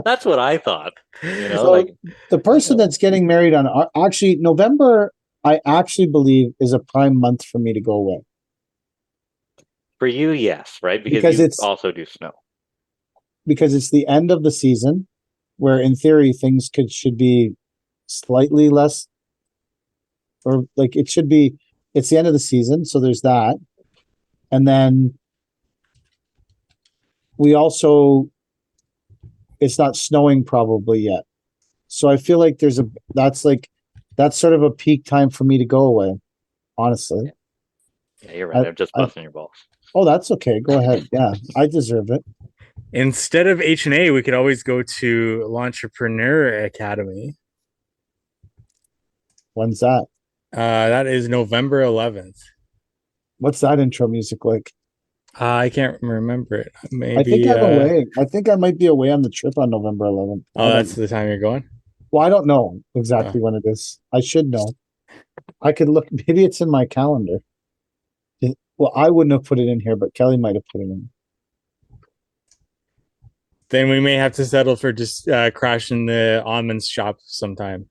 That's what I thought. You know, So like the person that's getting married on actually November, I actually believe is a prime month for me to go away. for you, yes, right? Because you it's- also do snow. Because it's the end of the season where in theory things should be slightly less or like it should be it's the end of the season, so there's that. And then we also it's not snowing probably yet. So I feel like that's sort of a peak time for me to go away, honestly. Yeah, you're right. I'm just busting your balls. Oh, that's okay. Go ahead. Yeah, I deserve it. Instead of H&A, we could always go to L'Entrepreneur Academy. When's that? That is November 11th. What's that intro music like? I can't remember it. Maybe. I think I'm away. I think I might be away on the trip on November 11th. Oh, that's the time you're going? Well, I don't know exactly when it is. I should know. I could look. Maybe it's in my calendar. Well, I wouldn't have put it in here, but Kelly might have put it in. Then we may have to settle for just crashing the almonds shop sometime.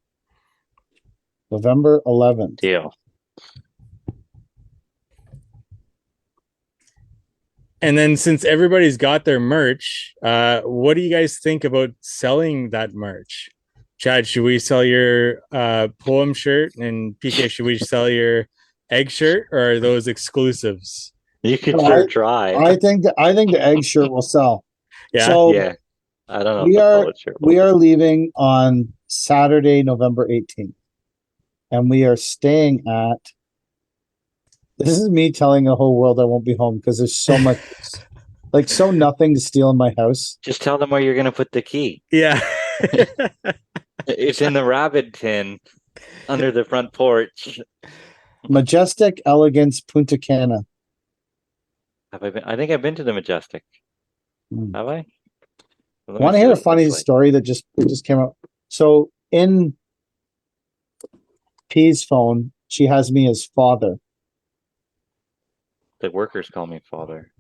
November 11th. Deal. And then since everybody's got their merch, what do you guys think about selling that merch? Chad, should we sell your poem shirt? And PK, should we sell your egg shirt, or are those exclusives? You could Well, sure try. I think the egg shirt will sell. Yeah. So yeah. I don't know. we if the are bullet shirt we will. are leaving on Saturday, November 18th. And we are staying at this is me telling the whole world I won't be home because there's so much like so nothing to steal in my house. Just tell them where you're gonna put the key. Yeah. It's in the rabbit tin under the front porch. Majestic Elegance Punta Cana. Have I been? I think I've been to the Majestic. Hmm. Have I? Let me Want to see hear a what it funny looks like. story that just came out? So in P's phone, she has me as father. The workers call me father.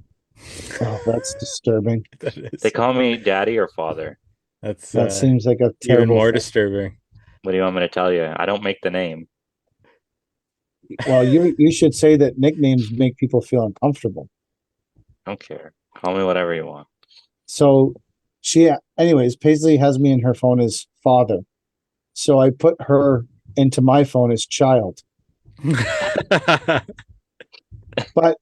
Oh, that's disturbing. That is. They call me daddy or father. That's That seems like a even terrible more thing. disturbing. What do you want me to tell you? I don't make the name. Well, you should say that nicknames make people feel uncomfortable. I don't care. Call me whatever you want. So anyways, Paisley has me in her phone as father. So I put her into my phone as child. But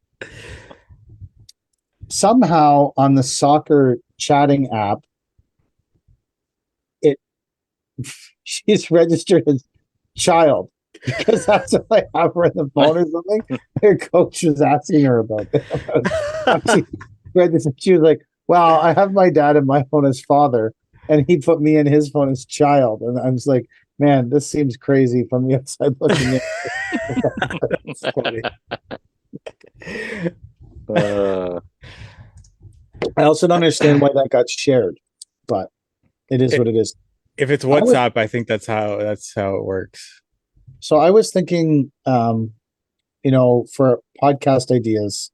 somehow on the soccer chatting app, she's registered as child because that's what I have her on the phone or something. Her coach was asking her about that. She was like, "Wow, I have my dad in my phone as father, and he put me in his phone as child." And I was like, "Man, this seems crazy from the outside looking in." That's funny. I also don't understand why that got shared, but it is what it is. If it's WhatsApp, I think that's how it works. So I was thinking, for podcast ideas,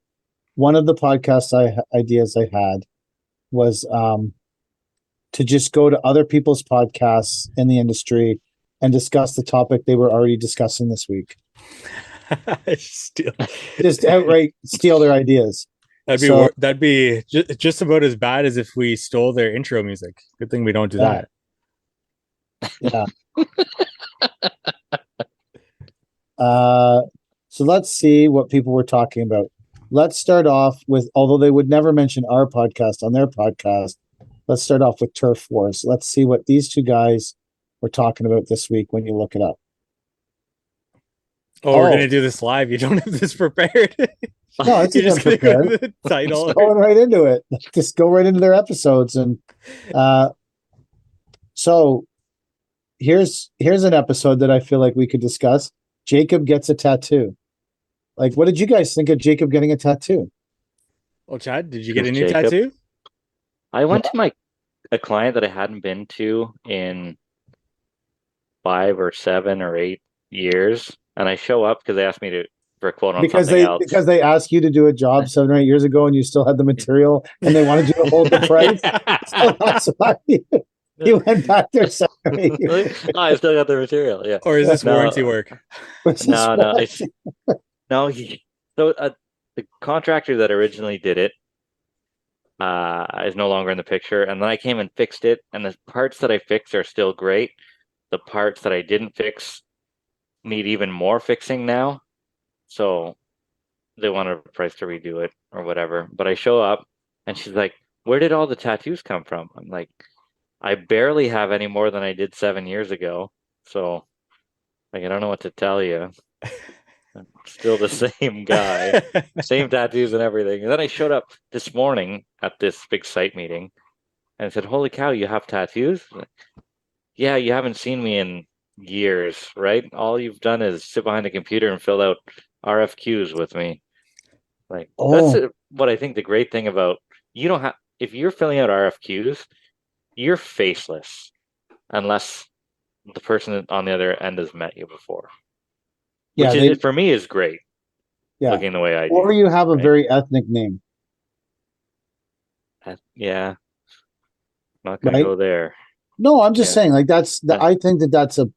one of the podcast ideas I had was to just go to other people's podcasts in the industry and discuss the topic they were already discussing this week. Just outright steal their ideas. That'd be just about as bad as if we stole their intro music. Good thing we don't do that. Yeah. So let's see what people were talking about. Let's start off with, although they would never mention our podcast on their podcast, let's start off with Turf Wars. Let's see what these two guys were talking about this week when you look it up. We're going to do this live. You don't have this prepared. No, it's just prepared. Go the title. Just going right into it. Just go right into their episodes. And so here's an episode that I feel like we could discuss. Jacob gets a tattoo. Like, what did you guys think of Jacob getting a tattoo? Well, Chad, did you get a new tattoo? I went to a client that I hadn't been to in 5 or 7 or 8 years, and I show up because they asked me for a quote on something else. Because they asked you to do a job 7 or 8 years ago, and you still had the material, and they wanted you to hold the price. So that's why you went back there 7 or 8 years. I still got the material. Yeah. Or is this warranty work? No. The contractor that originally did it is no longer in the picture, and then I came and fixed it, and the parts that I fixed are still great. The parts that I didn't fix need even more fixing now, so they wanted a price to redo it or whatever. But I show up and she's like, "Where did all the tattoos come from?" I'm like, "I barely have any more than I did 7 years ago, so like I don't know what to tell you." I'm still the same guy, same tattoos and everything. And then I showed up this morning at this big site meeting and I said, "Holy cow, you have tattoos?" "Yeah, you haven't seen me in years, right? All you've done is sit behind a computer and fill out RFQs with me." Like, that's what I think the great thing about, you don't have, if you're filling out RFQs, you're faceless unless the person on the other end has met you before. Which for me is great. Yeah. Looking the way I do. Or you have a very ethnic name. Yeah. Not going to go there. No, I'm just saying, like, I think that's a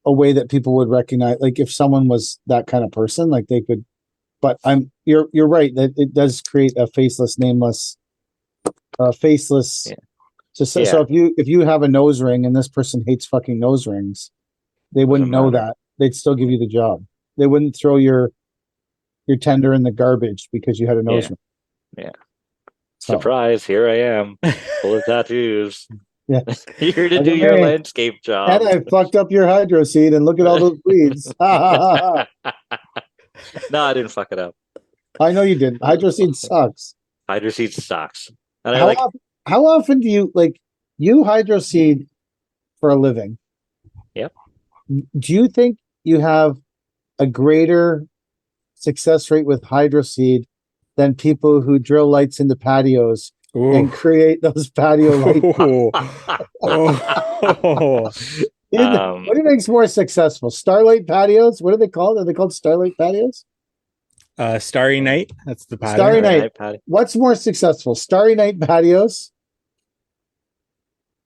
way that people would recognize, like, if someone was that kind of person, like they could, but you're right that it does create a faceless, nameless, faceless. Yeah. So if you have a nose ring and this person hates fucking nose rings, they wouldn't know that. They'd still give you the job. They wouldn't throw your tender in the garbage because you had a nose ring. Yeah. So. Surprise, here I am, full of tattoos. Yeah. Here to do your landscape job. And I fucked up your hydro seed, and look at all those weeds. No, I didn't fuck it up. I know you didn't. Hydro seed sucks. Hydro seed sucks. And how often do you hydro seed for a living? Yep. Do you think you have a greater success rate with hydro seed than people who drill lights into patios and create those patio lights? What do you think's more successful? Starlight patios? What are they called? Are they called starlight patios? Starry Night. That's the patio. Starry Night. What's more successful? Starry Night patios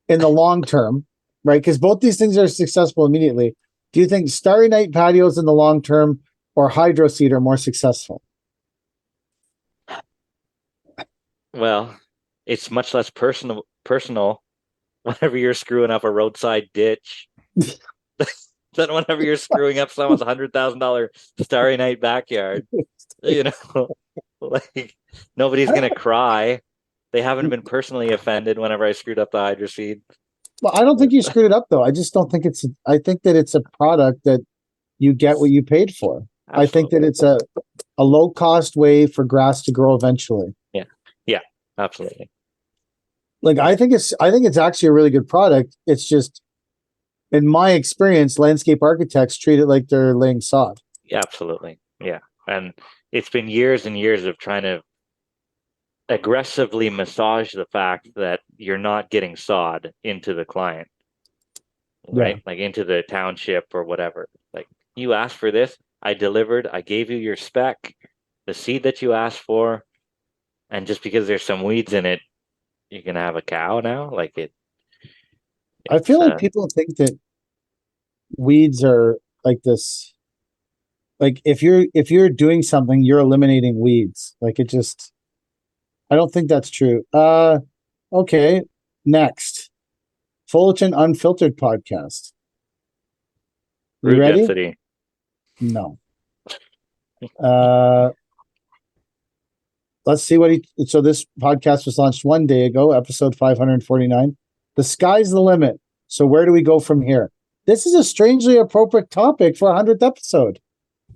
in the long term, right? Because both these things are successful immediately. Do you think Starry Night patios in the long term or hydro seed are more successful? Well, it's much less personal whenever you're screwing up a roadside ditch than whenever you're screwing up someone's $100,000 Starry Night backyard. You know, like, nobody's gonna cry. They haven't been personally offended whenever I screwed up the hydro seed. Well, I don't think you screwed it up though. I just don't think I think that it's a product that you get what you paid for. I think that it's a low cost way for grass to grow eventually. Yeah, absolutely. Like I think it's actually a really good product. It's just, in my experience, landscape architects treat it like they're laying sod. Yeah, absolutely. Yeah. And it's been years and years of trying to aggressively massage the fact that you're not getting sod into the client, right? Yeah. Like into the township or whatever. Like, you asked for this, I delivered, I gave you your spec, the seed that you asked for, and just because there's some weeds in it, you can have a cow now. Like I feel like uh, people think that weeds are like this. Like if you're doing something, you're eliminating weeds. Like it just, I don't think that's true. Okay. Next, Fullerton Unfiltered podcast. You root ready? density. No. Let's see what so this podcast was launched 1 day ago, episode 549. The sky's the limit. So where do we go from here? This is a strangely appropriate topic for a 100th episode.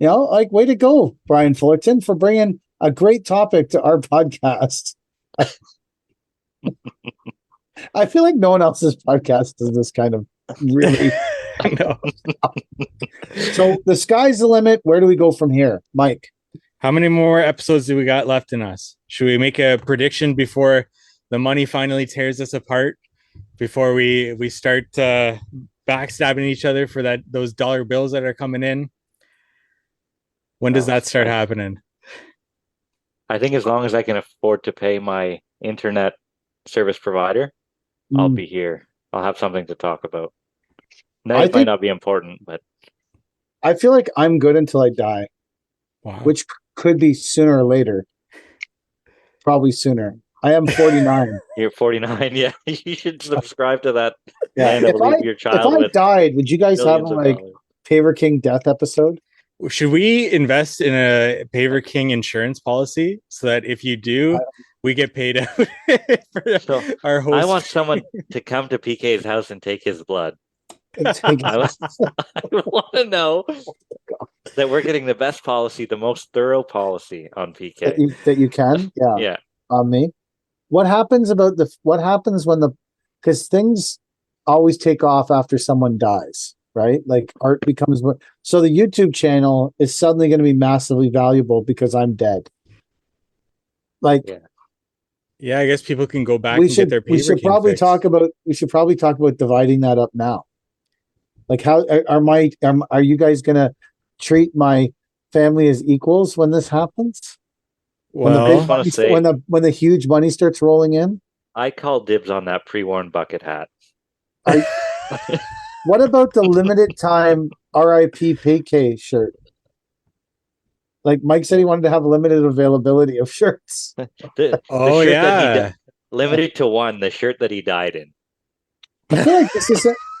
You know, like, way to go, Brian Fullerton, for bringing a great topic to our podcast. I feel like no one else's podcast does this kind of really. I know. So the sky's the limit. Where do we go from here, Mike? How many more episodes do we got left in us? Should we make a prediction before the money finally tears us apart? Before we start backstabbing each other for those dollar bills that are coming in? When does that start happening? I think as long as I can afford to pay my internet service provider, I'll be here. I'll have something to talk about. Night might not be important, but I feel like I'm good until I die. Wow. Which could be sooner or later. Probably sooner. I am 49. You're 49. Yeah, you should subscribe to that. Yeah. Man, if I died, would you guys have a Paver King death episode? Should we invest in a Paver King insurance policy so that if you do, we get paid out for our host? I want someone to come to PK's house and take his blood. I want to know that we're getting the best policy, the most thorough policy on PK. That you can? Yeah. Yeah. On me. What happens when because things always take off after someone dies, right? Like art becomes more. So the YouTube channel is suddenly going to be massively valuable because I'm dead. Like, yeah, I guess people can go back and get their Paver King we should probably talk about dividing that up now. Like, how are you guys going to treat my family as equals when this happens? Well, when the huge money starts rolling in? I call dibs on that pre-worn bucket hat. What about the limited time RIP PK shirt? Like Mike said, he wanted to have limited availability of shirts. The shirt limited to one, the shirt that he died in.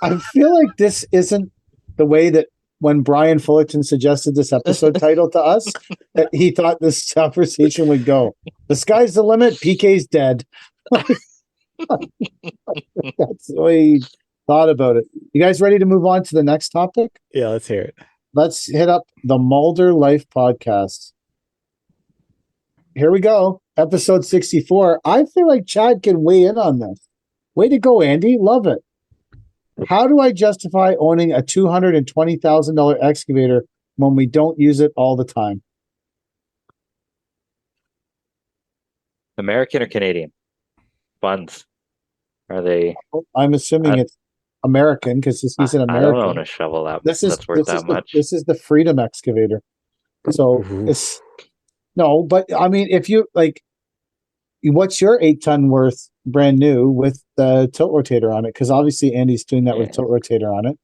I feel like this isn't the way that when Brian Fullerton suggested this episode title to us, that he thought this conversation would go. The sky's the limit. PK's dead. That's the way he thought about it. You guys ready to move on to the next topic? Yeah, let's hear it. Let's hit up the Mulder Life podcast. Here we go. Episode 64. I feel like Chad can weigh in on this. Way to go, Andy. Love it. How do I justify owning a $220,000 excavator when we don't use it all the time? American or Canadian? Funds. Are they? I'm assuming it's American because he's an American. I don't own a shovel that's worth that much. This is the Freedom excavator. So it's no, but I mean, if you like, what's your 8-ton worth brand new with the tilt rotator on it? Because obviously Andy's doing that with tilt rotator on it.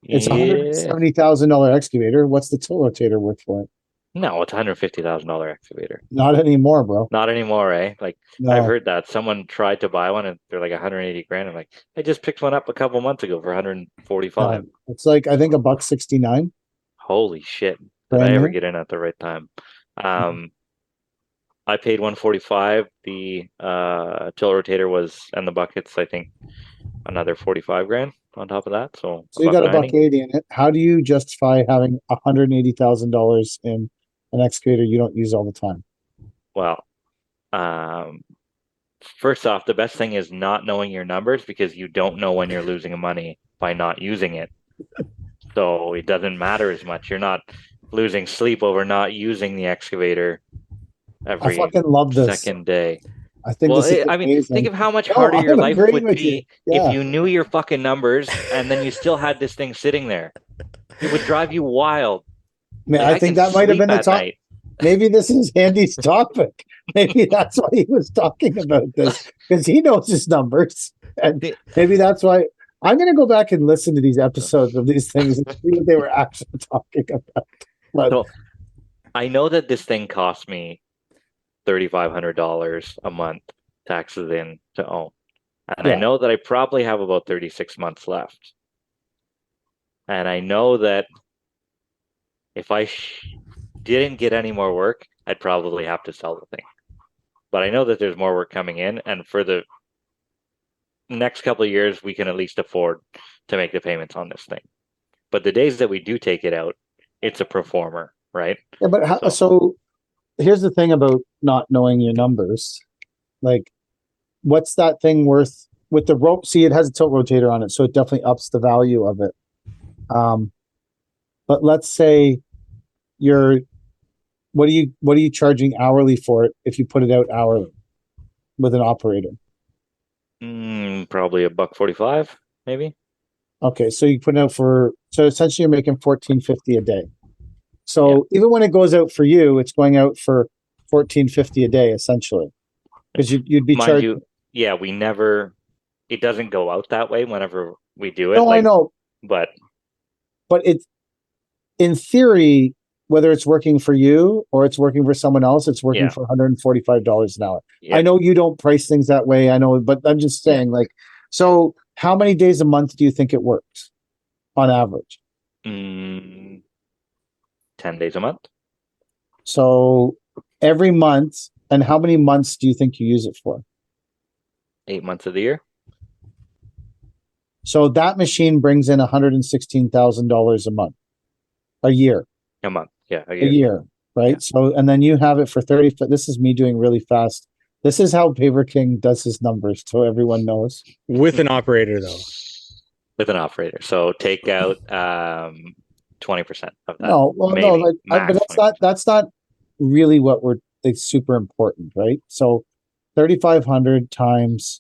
It's $170,000 excavator. What's the tilt rotator worth for it? No, it's $150,000 excavator. Not anymore, bro. Not anymore, eh? Like, no. I've heard that someone tried to buy one and they're like 180 grand. I'm like, I just picked one up a couple months ago for 145. It's like, I think $169. Holy shit! Did I ever get in at the right time? I paid 145. The tilt rotator was, and the buckets, I think another 45 grand on top of that. So So you got $190. $180 in it. How do you justify having $180,000 in an excavator you don't use all the time? Well, first off, the best thing is not knowing your numbers because you don't know when you're losing money by not using it. So it doesn't matter as much. You're not losing sleep over not using the excavator I every fucking love this. second day. I think Well, this is I mean, amazing. think of how much No, harder your I'm life agreeing would with you. be Yeah. if you knew your fucking numbers and then you still had this thing sitting there. It would drive you wild. Man, Like, I think can that might have been sleep the at top. night. Maybe this is Andy's topic. Maybe that's why he was talking about this, because he knows his numbers. And maybe that's why I'm going to go back and listen to these episodes of these things and see what they were actually talking about. But So I know that this thing cost me $3,500 a month, taxes in, to own. And I Yeah. know that I probably have about 36 months left. And I know that if I didn't get any more work, I'd probably have to sell the thing. But I know that there's more work coming in, and for the next couple of years, we can at least afford to make the payments on this thing. But the days that we do take it out, it's a performer, right? yeah, but so here's the thing about not knowing your numbers. Like, what's that thing worth with the rope? See, it has a tilt rotator on it, so it definitely ups the value of it. But let's say what are you charging hourly for it if you put it out hourly with an operator? Probably $1.45, maybe. Okay, so you put it out so essentially you're making $14.50 a day. So even when it goes out for you, it's going out for $14.50 a day essentially, because you'd be Mind charged. you, we never. It doesn't go out that way whenever we do it. No, I know, but it's in theory, whether it's working for you or it's working for someone else, it's working for $145 an hour. Yeah. I know you don't price things that way. I know, but I'm just saying, so how many days a month do you think it works on average? 10 days a month. So every month, and how many months do you think you use it for? 8 months of the year. So that machine brings in $116,000 a month, a year. A month, yeah, a year, right? Yeah. So, and then you have it for 30. This is me doing really fast. This is how Paper King does his numbers, so everyone knows. With an operator, though. With an operator, so take out 20% of that. No, well, maybe, but that's not really what it's super important, right? So, 3,500 times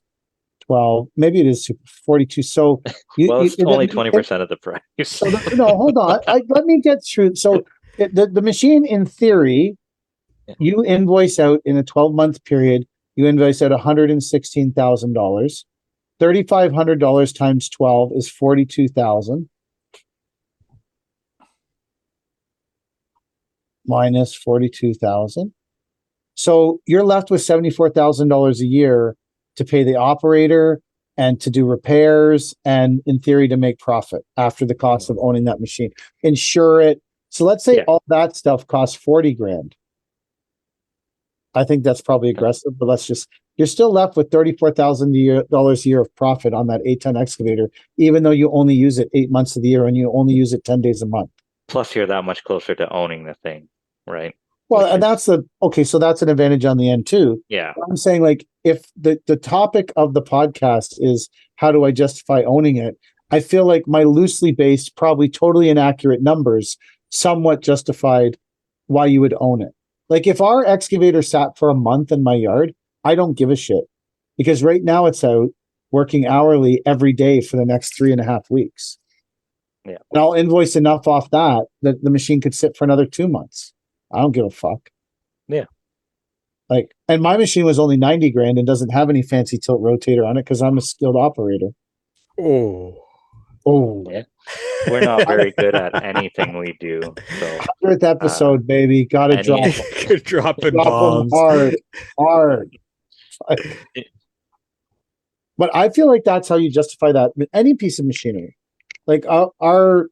12, maybe it is 42. So it's only 20% of the price. So no, hold on. Let me get through. So the machine, in theory, you invoice out in a 12-month period. You invoice out $116,000. $3,500 times 12 is $42,000. Minus $42,000. So you're left with $74,000 a year to pay the operator and to do repairs and, in theory, to make profit after the cost of owning that machine. Insure it. So let's say all that stuff costs 40 grand. I think that's probably aggressive, but you're still left with $34,000 a year of profit on that 8-ton excavator, even though you only use it 8 months of the year and you only use it 10 days a month. Plus, you're that much closer to owning the thing, right? Well, and that's so that's an advantage on the end too. Yeah. I'm saying, like, if the topic of the podcast is how do I justify owning it, I feel like my loosely based, probably totally inaccurate numbers somewhat justified why you would own it. Like, if our excavator sat for a month in my yard, I don't give a shit, because right now it's out working hourly every day for the next 3.5 weeks. Yeah. And I'll invoice enough off that the machine could sit for another 2 months. I don't give a fuck. Yeah. Like, and my machine was only 90 grand and doesn't have any fancy tilt rotator on it because I'm a skilled operator. Oh. Yeah. We're not very good at anything we do. So 100th episode, baby. Gotta drop dropping bombs. Hard. But I feel like that's how you justify that. Any piece of machinery. Like our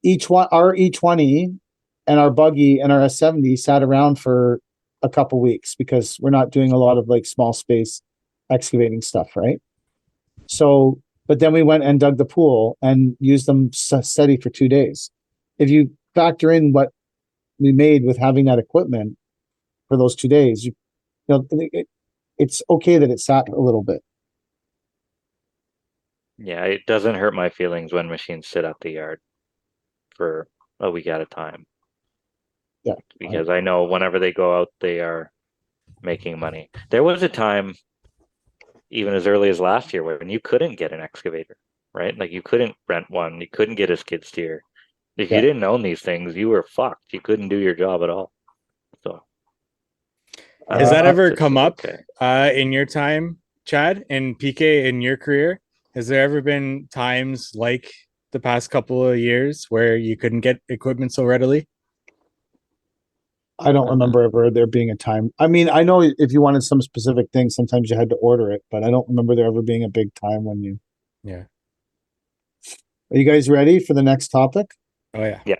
E20 and our buggy and our S70 sat around for a couple weeks because we're not doing a lot of like small space excavating stuff, right? So, but then we went and dug the pool and used them steady for 2 days. If you factor in what we made with having that equipment for those 2 days, you know, it's okay that it sat a little bit. Yeah, it doesn't hurt my feelings when machines sit at the yard for a week at a time. Yeah. Because I know whenever they go out, they are making money. There was a time, even as early as last year, when you couldn't get an excavator, right? Like you couldn't rent one, you couldn't get a skid steer. If you didn't own these things, you were fucked. You couldn't do your job at all. So has that ever come up okay. In your time, Chad and PK, in your career? Has there ever been times like the past couple of years where you couldn't get equipment so readily? I don't remember ever there being a time. I mean, I know if you wanted some specific thing, sometimes you had to order it, but I don't remember there ever being a big time when you. Yeah. Are you guys ready for the next topic? Oh yeah. Yeah.